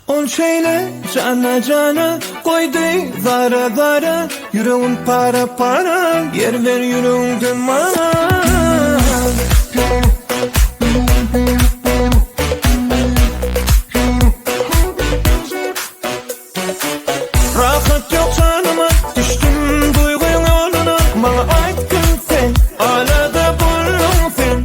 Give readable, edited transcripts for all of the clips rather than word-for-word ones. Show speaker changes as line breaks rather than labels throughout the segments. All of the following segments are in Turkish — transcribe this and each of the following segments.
On şeyle cana cana koydu zara zara. Yüreğim para para, yer ver yüreğimden bana. Rahat yok canıma, düştüm duygun yoluna. Bana aykın sen, alada buldun sen.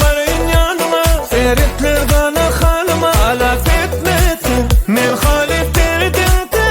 Barın yanıma, seyretler bana halıma. Alaf etmesin, men halif derdim de.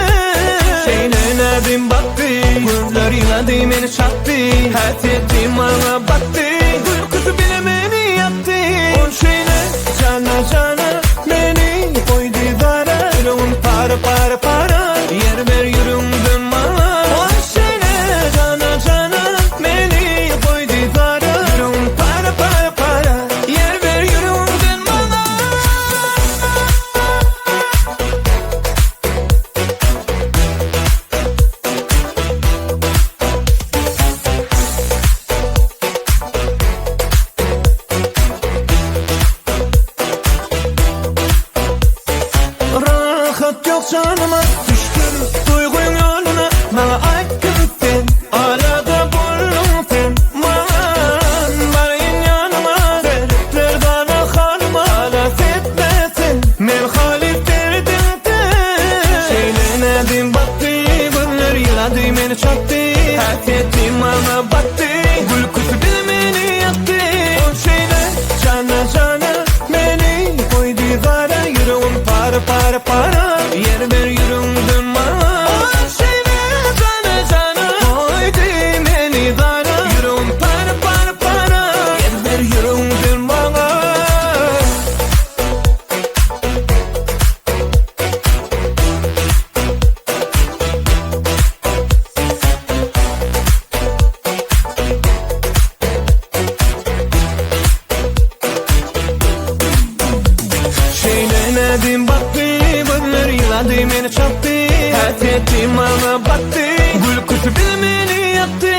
Şeylenedim baktı, gözler yıladı beni çattı. Hasretim bana battı, uykusu bile beni yaktı. On şeyle cana cana beni koydu zara. Yüreğim para para para, yer ver yüreğimden bana. On şeyle cana cana beni koydu zara. Yüreğim para para para, yer ver yüreğimden bana. Rahat yok canıma, düştüm duygun yoluna. Bana aykın sen, alada buldun sen. Barın yanıma, seyretler bana halıma. Alaf etmesin, men halif derdim de. Şeylenedim baktı, gözler yıladı beni çattı. Hasretim bana battı, uykusu bile beni yaktı. O şeyle cana cana beni koydu zara. Yüreğim para para para, yer ver yüreğimden bana. O şeyle cana cana koydu beni zara. Yüreğim para para para, yer ver yüreğimden bana. Şeylenedim baktı, gözler yıladı beni çattı. Hasretim bana battı, uykusu bile beni yaktı.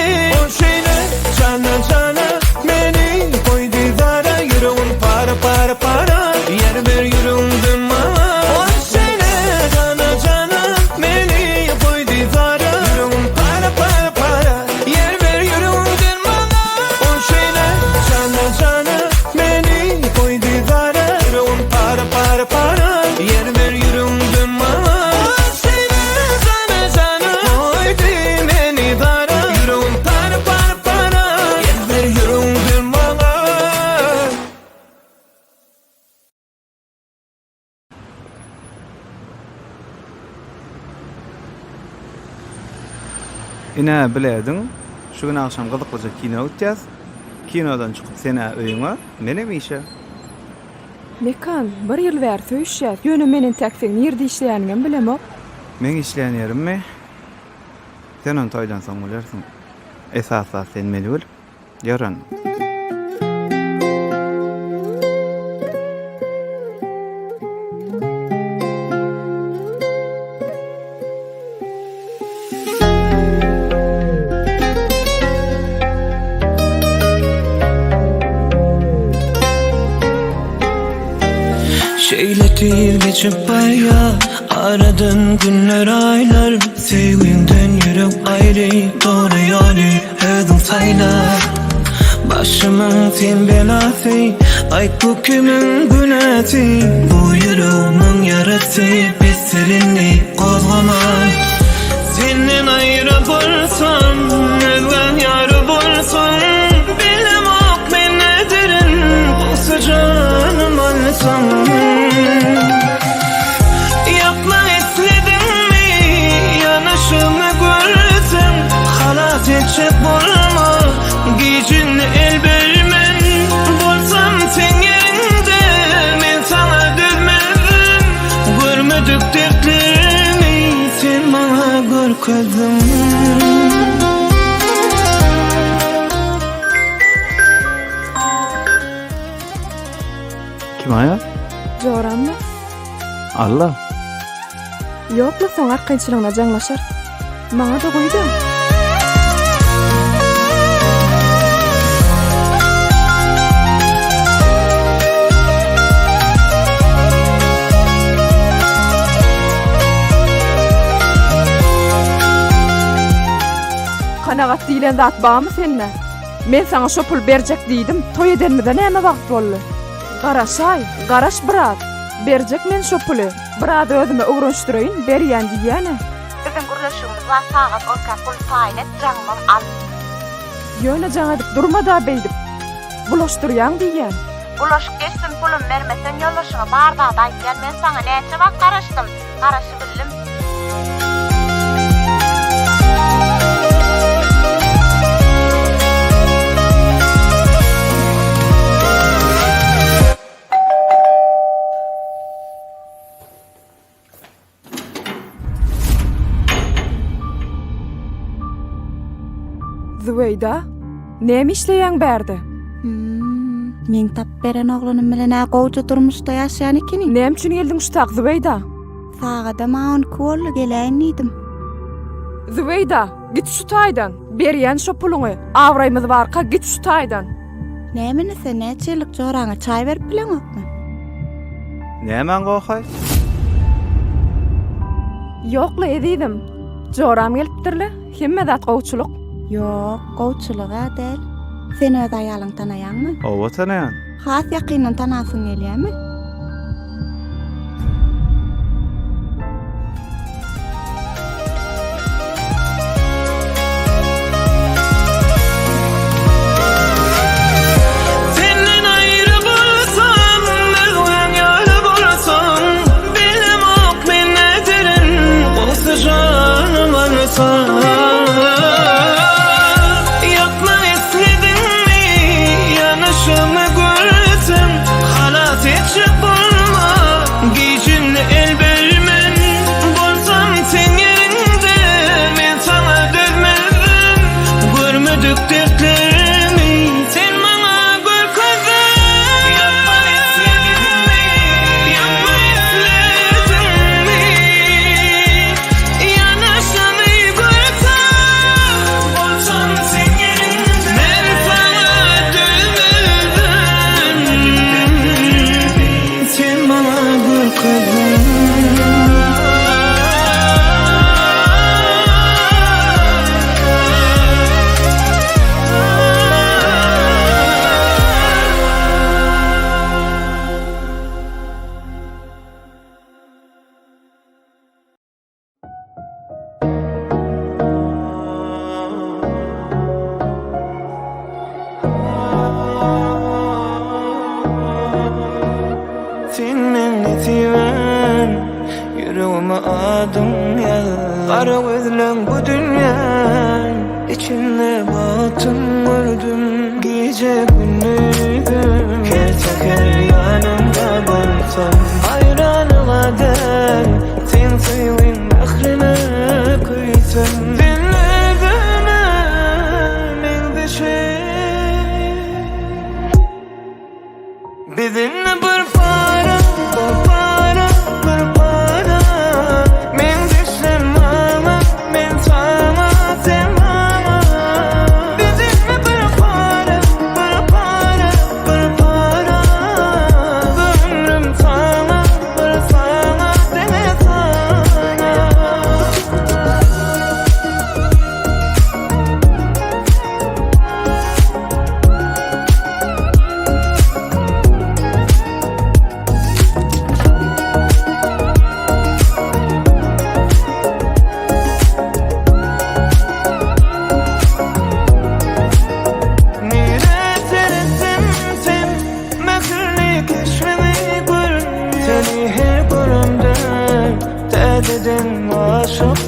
O şeyle cana cana beni koydu zara. Yüreğim para para para, yer ver yüreğimden bana. O şeyle cana cana beni koydu zara. Yüreğim para para para, yer ver yüreğimden bana. O şeyle cana cana beni koydu zara. Yüreğim para para para, yer ver yüreğimden bana. O şeyle cana cana koydu beni zara. Yüreğim para para para, yer ver yüreğimden bana.
Ine biledin, şu gün akşam gıdıklıca kino gideceğiz. Kinodan çıkıp seni öyüňe menem işe.
Mekan, bir ýyl bäri söýüşýär. Ýöne meniň täksigini ýerde işleýänigem bilemok.
Men işleýän yerimmi? Sen on toýlansaň bolarsyň. Esasa sen meli bol. Yaran.
Şeyletir geçip baya, aradın günler aylar. Sevginden yürek ayrı, doğru yolu ödüm saylar. Başımın sen belası, ay bu kimin günahı. Bu yüreğimin yarası, biz seninle kozgamaz. Senin ayrı bulsam, özgen yarı bulsam. Bilemok ben nedirin, olsa canım alsam. Yapma istedim mi, yanaşımı görsem. Halat edecek bulma, gücünü el vermem. Bulsam sen yerinde, ben sana dönmezdim. Görmedik dertlerimi, sen bana gör kızım.
Kim aya?
Joranmy?
Allah.
Ýokla soň arkançylygyna jaňlaşar. Maňa da goýdy. Kanagat diýlen zat barmy sende? Men sana şo pul berjek diýdim, toy edenmeden näme wagt boldy? Garaşay, garaş brat. Berjek men şo puly. Brady özüme öwrenşdirýin, berýän diýäne.
Bizim gurlaşığımız var sagat olka pul taýin et jaňyma al.
Ýöne jaňa edip durma da beýdip. Bulaşdyrýan diýän.
Bulaşık geçsin pulum vermesen yollaşığı barda daýýan men sana näçe wagt garaşdym. Garaşy bildim.
Zübeyda, näme işleýän berdi?
Men tap beren oglunum bilen gowça durmuşda ýaşaýan ikeni.
Näme üçin geldiň şutak Zübeyda?
Sagada maň ko'rly gelän idim.
Zübeyda, git şu taýdan. Berýän şo puluňy. Awraýmyz barka git şu taýdan.
Nämeni sen näçelik joraňa çaý berip bileňokmy?
Nämen goýhay?
Ýokla edidim. Joram gelipdirle, hemme zat gowçuluk.
Ýok, gowçuluga del. Sen öz aýalyň tanaýanmy?
Owa tanaýan.
Has ýakynyň tanasyň gelýärmi?
Senden ayrı bolsam, mehven ýaly bolsam, bilmok men näderin, bolsa janym alsam. Ýokma esledinmi, ýanyşymy görsem, halat etjek bolma, gijinli el bermen, bolsam sen ýerinde, men sana dözmezdim, görmedik dertlerimi, sen bana gül közüm. Ýokma esledinmi, ýokma esledinmi, ýanyşymy görsem, bolsam sen ýerinde, men sana dözmezdim, sen bana gül közüm. Sen meni seven, yüreğime adım yaz. Kara gözlüm bu dünýä, içinde batın gördüm. Gece gündüzüm, gerçek her yanımda bolsan. Ayrana kadar, sen suyun bahrine kıysın. Dinledene men düşer. Bizimle bir para, men düşen mama, men sana, sen mama. Bizimle bir para, ömrüm sana, deme sana. Seni her görümden, täzeden aşık